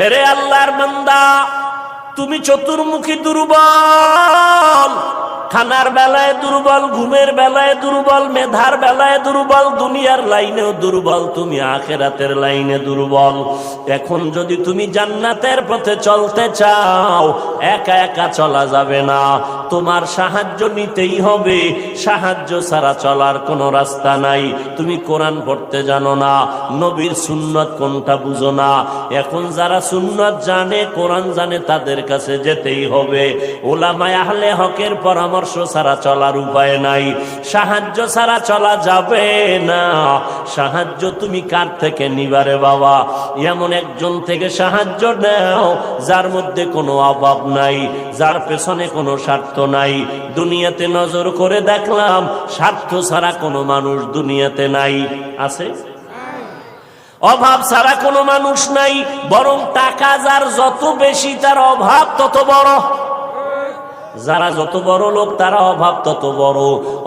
এরে আল্লাহর বান্দা, তুমি চতুর্মুখী দুর্বল, খানার বেলায় দুর্বল, ঘুমের বেলায় দুর্বল, মেধার বেলায় দুর্বল, দুনিয়ার লাইনেও দুর্বল, তুমি আখিরাতের লাইনে দুর্বল। এখন যদি তুমি জান্নাতের পথে চলতে চাও, একা একা চলা যাবে না, তোমার সাহায্য নিতেই হবে। সাহায্য ছাড়া চলার কোনো রাস্তা নাই। তুমি কোরআন পড়তে জানো না, নবীর সুন্নত কোনটা বুঝো না। এখন যারা সুন্নত জানে, কোরআন জানে, তাদের কাছে যেতেই হবে। উলামায়ে আহলে হকের পরামর্শ ছাড়া চলার উপায় নাই। সাহায্য ছাড়া চলা যাবে না। সাহায্য তুমি কার থেকে নিবারে বাবা? এমন একজন থেকে সাহায্য নাও যার মধ্যে কোনো অভাব নাই, যার পেছনে কোনো স্বার্থ নাই। দুনিয়াতে নজর করে দেখলাম স্বার্থ ছাড়া কোনো মানুষ দুনিয়াতে নাই। আছে? অভাব ছাড়া কোনো মানুষ নাই। বরং টাকা যার যত বেশি, তার অভাব তত বড়। যারা যত বড় লোক, তারা অভাব তত বড়।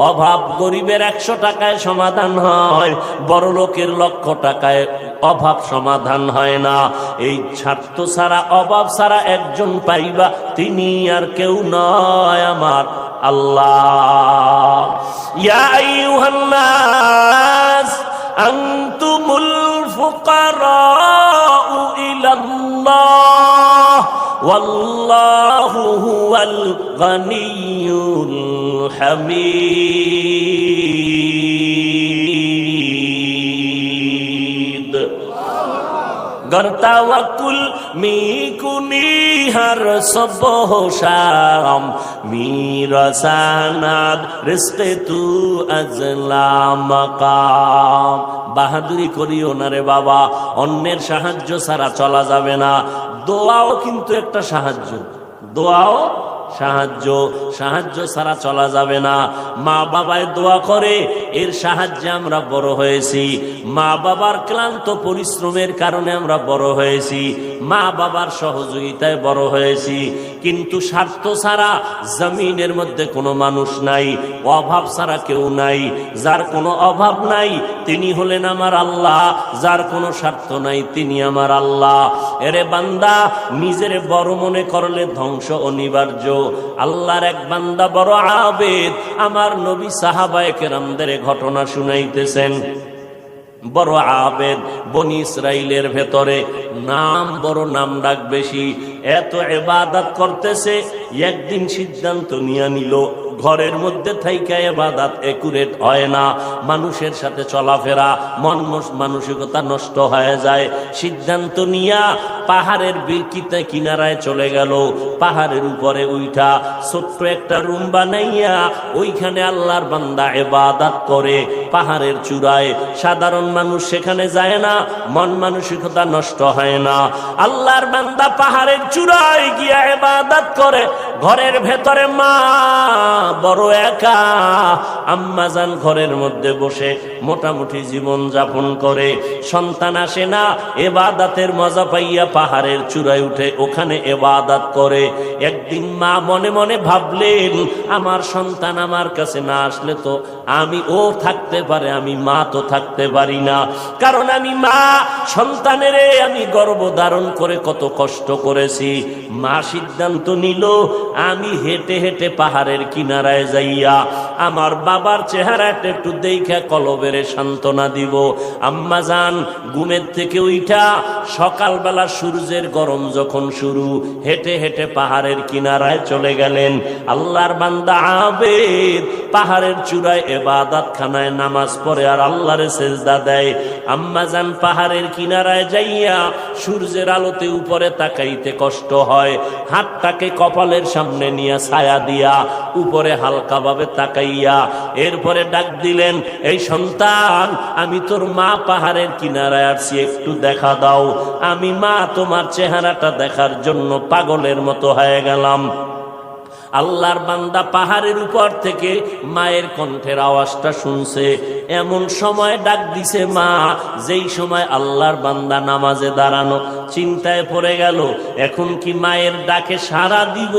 অভাব গরিবের 100 টাকায় সমাধান হয়, বড় লোকের 1,00,000 টাকায় অভাব সমাধান হয় না। এই স্বার্থ ছাড়া, অভাব ছাড়া একজন পাইবা, তিনি আর কেউ নয়, আমার আল্লাহ। ইয়া আইয়ুহান নাস আনতুমুল ফুকারাউ ইলাল্লাহ ওয়াল্লাহু হুয়াল গনিয়্যুল হামিদ। गर तवक्कुल मी कुनी हर सुबह शाम, मेरा सनद रिज़्क़ तू अज़ला मकाम। বাহাদুরি করিও না রে বাবা, অন্যের সাহায্য ছাড়া চলা যাবে না। দোয়াও কিন্তু একটা সাহায্য, দোয়াও সাহায্য। সাহায্য ছাড়া চলা যাবে না। মা বাবায় দোয়া করে, এর সাহায্যে আমরা বড় হয়েছি। মা বাবার ক্লান্ত পরিশ্রমের কারণে আমরা বড় হয়েছি, মা বাবার সহযোগিতায় বড় হয়েছি। কিন্তু স্বার্থ ছাড়া জমিনের মধ্যে কোনো মানুষ নাই, অভাব ছাড়া কেউ নাই। যার কোনো অভাব নাই তিনি হলেন আমার আল্লাহ, যার কোনো স্বার্থ নাই তিনি আমার আল্লাহ। এরে বান্দা, নিজের বড় মনে করলে ধ্বংস অনিবার্য। আল্লাহর এক বান্দা বড় আবেদ, আমার নবী সাহাবায়ে কেরামদের ঘটনা শুনাইতেছেন। বড় আবেদ, বনি ইসরাইলের ভেতরে নাম বড়, নাম ডাক বেশি, এত ইবাদত করতেছে। একদিন সিদ্ধান্ত নিয়ে নিল, ঘরের মধ্যে থাইকা ইবাদত একুরেট হয় না, মানুষের সাথে চলাফেরা, মানসিকতা নষ্ট হয়ে যায়। সিদ্ধান্ত নিয়া পাহাড়ের বিরকিতে কিনারায় চলে গেল। পাহাড়ের উপরে উঠা ছোট্ট একটা রুম বানাইয়া ওইখানে আল্লাহর বান্দা ইবাদত করে। পাহাড়ের চূড়ায় সাধারণ মানুষ সেখানে যায় না, মন মানসিকতা নষ্ট হয় না। আল্লাহর বান্দা পাহাড়ের চূড়ায় গিয়া ইবাদত করে। ঘরের ভেতরে মা বড় একা, আম্মা জান ঘরের মধ্যে বসে মোটামুটি জীবন যাপন করে। সন্তান আসে না, ইবাদতের মজা পাইয়া পাহাড়ের চূড়ায় উঠে ওখানে ইবাদত করে। একদিন মা মনে মনে ভাবলেন, আমার সন্তান আমার কাছে না আসলে তো আমি ও থাকতে পারে, আমি মা তো থাকতে পারি না। কারণ আমি মা, সন্তানের আমি গর্ভধারণ করে কত কষ্ট করেছি। মা সিদ্ধান্ত নিল, আমি হেঁটে হেঁটে পাহাড়ের কিনারায় যাইয়া আমার বাবার চেহারাটা একটু দেখা কলবেরে সান্ত্বনা দিব। আম্মা জান ঘুমের থেকে উঠা সকালবেলা সূর্যের গরম যখন শুরু, হেঁটে হেঁটে পাহাড়ের কিনারায় চলে গেলেন। আল্লাহর বান্দা আবেদ পাহাড়ের চূড়ায় ইবাদত খানায় নামাজ পড়ে আর আল্লাহরে সেজদা দেয়। আম্মা জান পাহাড়ের কিনারায় যাইয়া সূর্যের আলোতে উপরে তাকাইতে কষ্ট হয়, হাতটাকে কপালের সামনে নিয়ে ছায়া দিয়া উপরে হালকা ভাবে তাকাইয়া এরপরে ডাক দিলেন, এই সন্তান, আমি তোর মা পাহাড়ের কিনারায় আসছি, একটু দেখা দাও। আমি মা তোমার চেহারাটা দেখার জন্য পাগলের মতো হয়ে গেলাম। আল্লাহর বান্দা পাহাড়ের উপর থেকে মায়ের কণ্ঠের আওয়াজটা শুনছে। এমন সময় ডাক দিছে মা, যেই সময় আল্লাহর বান্দা নামাজে দাঁড়ানো। চিন্তায় পড়ে গেল, এখন কি মায়ের ডাকে সাড়া দিব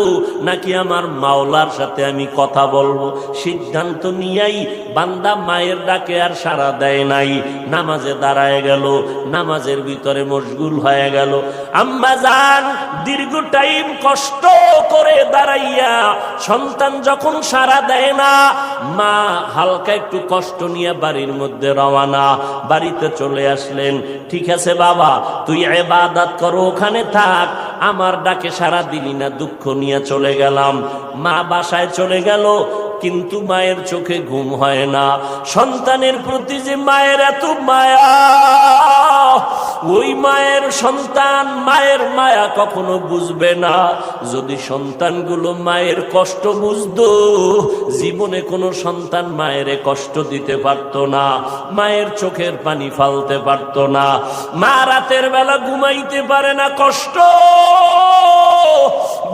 নাকি আমার মাওলার সাথে আমি কথা বলবো। সিদ্ধান্ত নিয়েই বান্দা মায়ের ডাকে আর সাড়া দেয় নাই, নামাজে দাঁড়ায় গেল, নামাজের ভিতরে মশগুল হয়ে গেল। আম্মা জান দীর্ঘ টাইম কষ্ট করে দাঁড়াইয়া সন্তান যখন সাড়া দেয় না, মা হালকা একটু কষ্ট নিয়ে বাড়ির মধ্যে রওনা। বাড়িতে চলে আসলেন। ঠিক আছে বাবা, তুই ইবাদত করো, ওখানে থাক, আমার ডাকে সাড়া দিলি না, দুঃখ নিয়ে চলে গেলাম। মা বাসায় চলে গেল, কিন্তু মায়ের চোখে ঘুম হয় না। সন্তানের প্রতি যে মায়ের এত মায়া, ওই মায়ের সন্তান মায়ের মায়া কখনো বুঝবে না। যদি সন্তানগুলো মায়ের কষ্ট বুঝতো, জীবনে কোনো সন্তান মায়ের কষ্ট দিতে পারতো না, মায়ের চোখের পানি ফালতে পারতো না। মা রাতের বেলা ঘুমাইতে পারে না, কষ্ট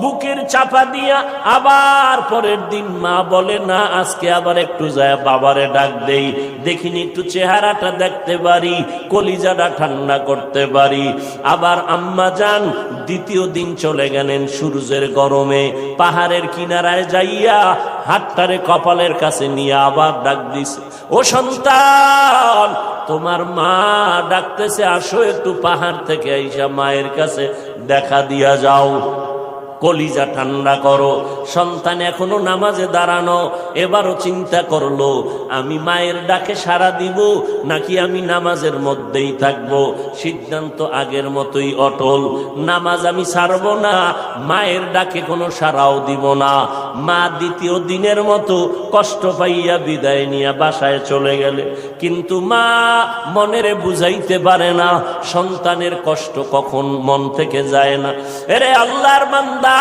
বুকের চাপা দিয়া। আবার পরের দিন মা বলে, না আজকে আবার একটু যায় বাবারে ডাক দেই, দেখিনি একটু চেহারাটা দেখতে পারি, কলিজাটা ঠান্ডা করতে পারি। আবার আম্মা জান দ্বিতীয় দিন চলে গেলেন সূর্যের গরমে, পাহাড়ের কিনারায় যাইয়া হাতটারে কপালের কাছে নিয়ে আবার ডাক দিছে, ও সন্তান তোমার মা ডাকতেছে, আসো একটু পাহাড় থেকে আইসা মায়ের কাছে দেখা দিয়া যাও, কলিজা ঠান্ডা করো। সন্তান এখনো নামাজে দাঁড়ানো, এবারও চিন্তা করলো, আমি মায়ের ডাকে সাড়া দিব নাকি আমি নামাজের মধ্যেই থাকবো। সিদ্ধান্ত আগের মতোই অটল, নামাজ আমি ছাড়ব না, মায়ের ডাকে কোনো সাড়াও দিব না। মা দ্বিতীয় দিনের মতো কষ্ট পাইয়া বিদায় নিয়ে বাসায় চলে গেলে, কিন্তু মা মনেরে বুঝাইতে পারে না সন্তানের কষ্ট কখন মন থেকে যায় না। এরে আল্লাহর বান্দা,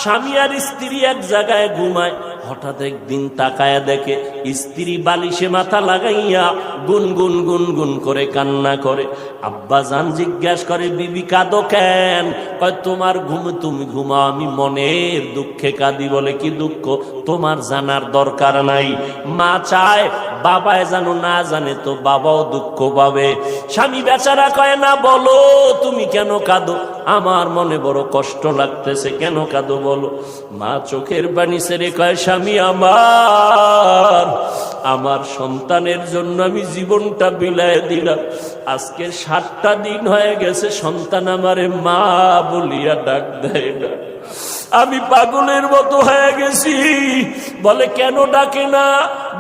স্বামী আর স্ত্রী এক জায়গায় ঘুমায়, হঠাৎ একদিন তাকায় দেখে স্ত্রী বালিশে মাথা লাগাইয়া গুনগুন গুনগুন করে কান্না করে। আব্বা জান জিজ্ঞাসা করে, বিবি কাঁদো কেন? কয় তোমার ঘুম, তুমি ঘুমাও, আমি মনের দুঃখে কাঁদি। বলে কি দুঃখ? তোমার জানার দরকার নাই। মা চায় বাবায় জানো, না জানে তো বাবাও দুঃখ পাবে। স্বামী বেচারা কয়, না বলো তুমি কেন কাঁদো, আমার মনে বড় কষ্ট লাগতেছে, কেন কাঁদো বলো। মা চোখের পানি ছেড়ে কয়, স্বামী আমার সন্তানের জন্য আমি জীবনটা বিলায় দিলাম, আজকে 7টা দিন হয়ে গেছে সন্তান আমারে মা বলিয়া ডাক দেয় না, আমি পাগলের মতো হয়ে গেছি। বলে কেন ডাকে না?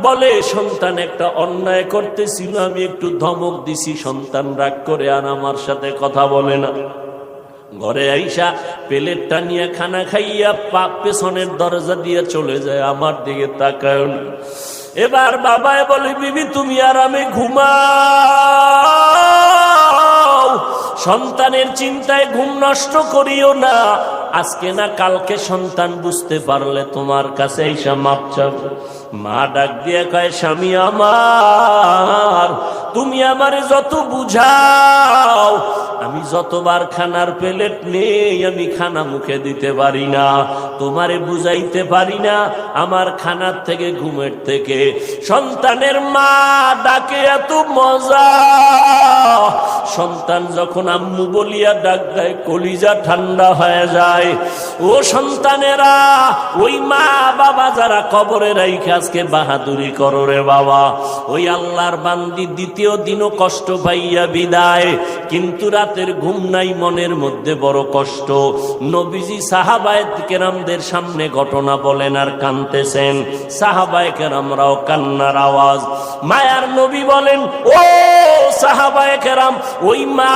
বলে সন্তান একটা অন্যায় করতেছিল, আমি একটু ধমক দিছি, সন্তান রাগ করে আর আমার সাথে কথা বলে না। ঘরে আইসা প্লেটটা নিয়ে খানা খাইয়া পেছনের দরজা দিয়ে চলে যায়, আমার দিকে তাকায় না। এবার বাবায় বলে, বিবি তুমি আরামে ঘুমাও, সন্তানের চিন্তায় ঘুম নষ্ট করিও না, আজকে না কালকে সন্তান বুঝতে পারলে তোমার কাছে আইসা মাপ চাবে। মা ডাক দিয়ে কয়, স্বামী আমার, তুমি আমারে যত বুঝাও, আমি যতবার খানার প্লেট নেই আমি খানা মুখে দিতে পারি না, তোমারে বুঝাইতে পারি না আমার খানার থেকে ঘুমের থেকে সন্তানের মা ডাকে এত মজা। সন্তান যখন আম্মু বলিয়া ডাক দেয়, কলিজা ঠান্ডা হয়ে যায়। ও সন্তানেরা, ওই মা বাবা যারা কবরে রাইখে আজকে বাহাদুরি করো রে বাবা, ওই আল্লাহর বান্দি দ্বিতীয় দিনও কষ্ট পাইয়া বিদায়, কিন্তু রাতের ঘুম নাই, মনের মধ্যে বড় কষ্ট। নবীজি সাহাবায়ে কেরামদের সামনে ঘটনা বলেন আর কাঁদতেছেন, সাহাবায়ে কেরামরাও কান্নার আওয়াজ। মায়ার নবী বলেন, ও সাহাবায়ে কেরাম, ওই মা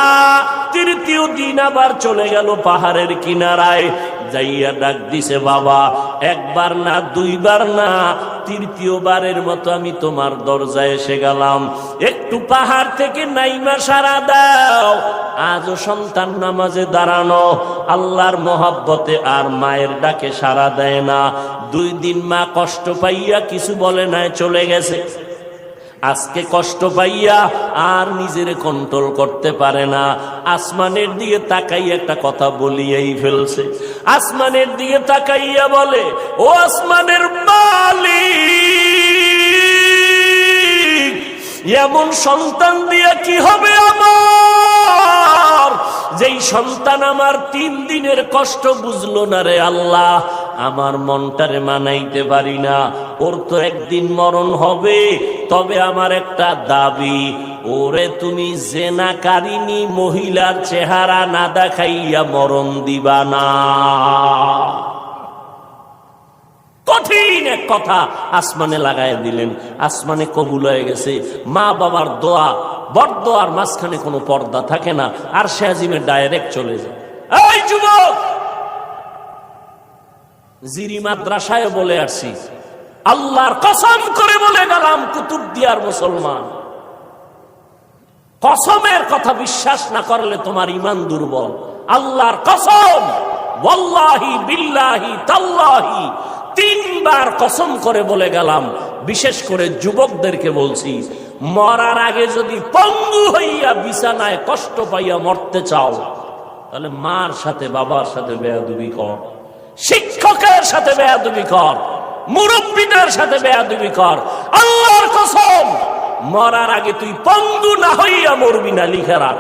তৃতীয় দিন আবার চলে গেল পাহাড়ের কিনারায়, যাইয়া ডাক দিছে, বাবা একবার না দুইবার না, তৃতীয়বারের মতো আমি তোমার দরজায় এসে গেলাম, একটু পাহাড় থেকে নাইমা সারা দাও। আজও সন্তান নামাজে দাঁড়ানো, আল্লাহর মহব্বতে আর মায়ের ডাকে সারা দেয় না। 2 দিন মা কষ্ট পাইয়া কিছু বলে নাই, চলে গেছে। আজকে কষ্ট পাইয়া আর নিজের কন্ট্রোল করতে পারে না, আসমানের দিকে তাকাই একটা কথা বলিয়েই ফেলছে। আসমানের দিকে তাকাইয়া বলে, ও আসমানের মালিক, এমন সন্তান দিয়ে কি হবে আমার, যেই সন্তান আমার 3 দিনের কষ্ট বুঝলো না রে আল্লাহ, আমার মনটারে মানাইতে পারি না। ওর তো একদিন মরণ হবে, তবে আমার একটা দাবি, ওরে তুমি জেনাকারিনী মহিলার চেহারা না দেখাইয়া মরণ দিবা না। কঠিন এক কথা আসমানে লাগাই দিলেন, আসমানে কবুল হয়ে গেছে। মা বাবার দোয়া, বরদোয়ার মাঝখানে কোনো পর্দা থাকে না, আর সে আজিমে ডাইরেক্ট চলে যায়। এই যুবক, জিরি মাদ্রাসায় বলে আসছি, আল্লাহর কসম করে বলে গেলাম, কুতুবদিয়ার মুসলমান, কসমের কথা বিশ্বাস না করলে তোমার ঈমান দুর্বল। আল্লাহর কসম, ওয়াল্লাহি বিল্লাহি তাল্লাহি, 3 বার কসম করে বলে গেলাম। বিশেষ করে যুবকদেরকে বলছি, মরার আগে যদি পঙ্গু হইয়া বিছানায় কষ্ট পাইয়া মরতে চাও, তাহলে মার সাথে বাবার সাথে বেয়াদবি কর, শিক্ষকের সাথে বেয়াদবি কর, মুরব্বীদের সাথে বেয়াদবি কর। আল্লাহর কসম, মরার আগে তুই পঙ্গু না হইয়া মরবি না, লিখে রাখ।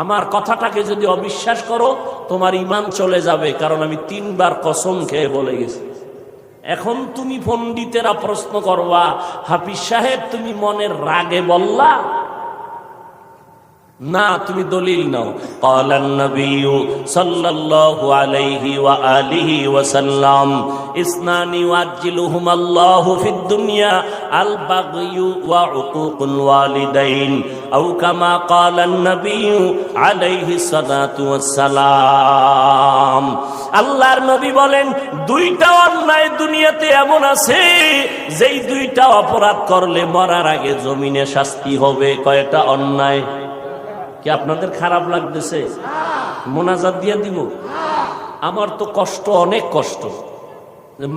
আমার কথাটাকে যদি অবিশ্বাস করো, তোমার ঈমান চলে যাবে, কারণ আমি 3 বার কসম খেয়ে বলে গেছি। এখন তুমি পণ্ডিতেরা প্রশ্ন করবা, হাফিজ সাহেব তুমি মনের রাগে বললা না, তুমি দলিল নাও। ক্বালান নবিয়্যু সাল্লাল্লাহু আলাইহি ওয়া আলিহি ওয়া সাল্লাম, ইসনানি ওয়াজিলুহুম আল্লাহু ফিদ দুনিয়া আল বাগয়ু ওয়া উকুকুল ওয়ালিদাইন, আও কামা ক্বালান নবিয়্যু আলাইহি সালাতু ওয়াস সালাম। আল্লাহর নবী বলেন, 2টা অন্যায় দুনিয়াতে এমন আছে, যেই 2টা অপরাধ করলে মরার আগে জমিনে শাস্তি হবে। কয়টা অন্যায়? কি আপনাদের খারাপ লাগতেছে? মোনাজাত দিয়ে দিব? আমার তো কষ্ট, অনেক কষ্ট,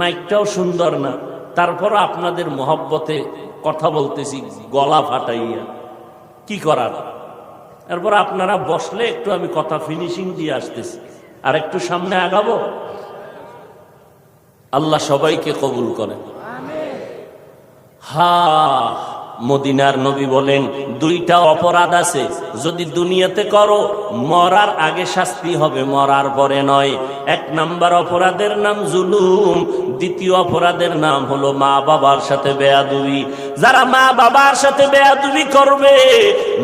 মাইকটাও সুন্দর না, তারপর আপনাদের মহব্বতে কথা বলতেছি গলা ফাটাইয়া, কি করার। তারপর আপনারা বসলে একটু আমি কথা ফিনিশিং দিয়ে আসতেছি, আর একটু সামনে আগাবো। আল্লাহ সবাইকে কবুল করেন। মদিনার নবী বলেন, 2টা অপরাধ আছে, যদি দুনিয়াতে করো মরার আগে শাস্তি হবে, মরার পরে নয়। 1 নাম্বার অপরাধের নাম জুলুম, 2য় অপরাধের নাম হলো মা বাবার সাথে বেয়াদবি। যারা মা বাবার সাথে বেয়াদবি করবে,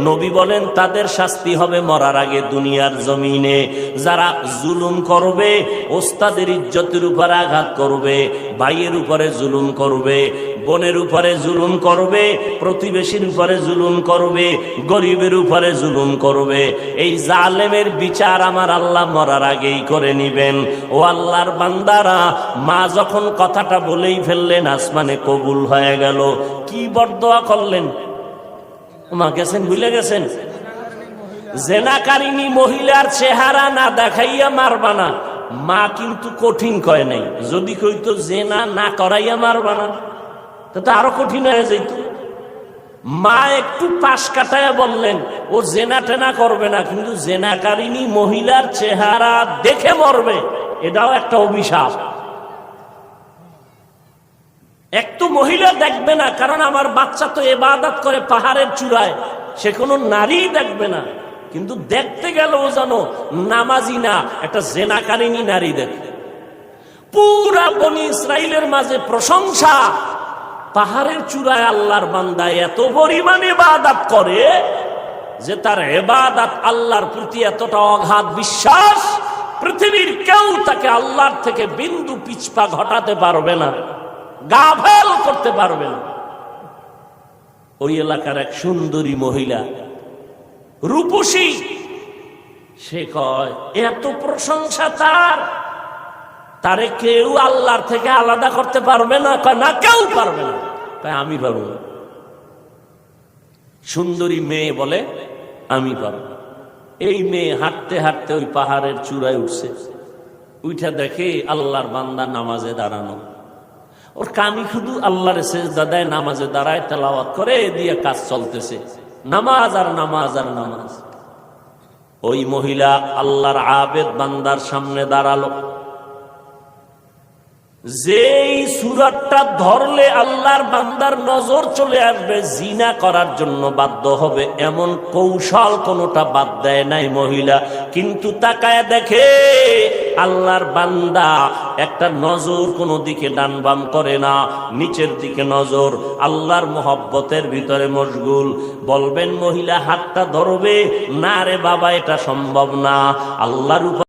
নবী বলেন তাদের শাস্তি হবে মরার আগে দুনিয়ার জমিনে। যারা জুলুম করবে, ওস্তাদের ইজ্জতের উপর আঘাত করবে, ভাইয়ের উপরে জুলুম করবে, বোনের উপরে জুলুম করবে, প্রতিবেশীর উপরে জুলুম করবে, গরিবের উপরে জুলুম করবে, এই জালেমের বিচার আমার আল্লাহ মরার আগেই করে নিবেন। ও আল্লাহর বান্দারা, মা যখন কথাটা বলেই ফেললেন, আসমানে কবুল হয়ে গেল। কি বরদোয়া করলেন? মা গেছেন, ভুলে গেছেন? জেনাকারিনী মহিলার চেহারা না দেখাইয়া মারবা না। মা কিন্তু কঠিন কয় নাই, যদি কইতো জেনা না করাইয়া মারবা না, তো আরো কঠিন হয়ে যেত। মা একটু পাশ কাটায় বললেন, ও জেনা টেনা করবে না, কিন্তু জেনাকারিনী মহিলার চেহারা দেখে মরবে, এটাও একটা অভিশাপ। একটু মহিলা দেখবে না, কারণ আমার বাচ্চা তো ইবাদত করে পাহাড়ের চূড়ায়, সে কোনো নারী দেখবে না, কিন্তু দেখতে গেলেও জানো নামাজি না, একটা জেনাকারিনী নারী দেখে। পুরা বনি ইসরাইলের মাঝে প্রশংসা, পাহাড়ের চূড়ায় আল্লাহর বান্দা এত পরিমাণে ইবাদত করে যে তার ইবাদত আল্লাহর প্রতি এতটা অগাধ বিশ্বাস, পৃথিবীর কেউ তাকে আল্লাহর থেকে বিন্দু পিছপা ঘটাতে পারবে না, গাফেল করতে পারবে না। ওই এলাকার এক সুন্দরী মহিলা, রূপসী, সে কয় এত প্রশংসা তারে কেউ আল্লাহর থেকে আলাদা করতে পারবে না। কয় না, কেউ পারবে না। কয় আমি পারবো না। সুন্দরী মেয়ে বলে আমি পারবো। এই মেয়ে হাঁটতে হাঁটতে ওই পাহাড়ের চূড়ায় উঠছে, উঠে দেখে আল্লাহর বান্দা নামাজে দাঁড়ানো। ওর কামি শুধু আল্লাহর সেজদা দেয়, নামাজে দাঁড়ায়, তেলাওয়াত করে, দিয়ে কাজ চলতেছে, নামাজ আর নামাজ আর নামাজ। ওই মহিলা আল্লাহর আবেদ বান্দার সামনে দাঁড়ালো, যেই সুরাতটা ধরলে আল্লাহর বান্দার নজর চলে আসবে, জিনা করার জন্য বাধ্য হবে, এমন কৌশল কোনোটা বাদ দেয় নাই মহিলা। কিন্তু তাকায় দেখে আল্লাহর বান্দা একটা নজর কোনো দিকে ডান বাম করে না, নিচের দিকে নজর, আল্লাহর মোহব্বতের ভিতরে মশগুল। বলবেন মহিলা হাতটা ধরবে না, রে বাবা এটা সম্ভব না। আল্লাহর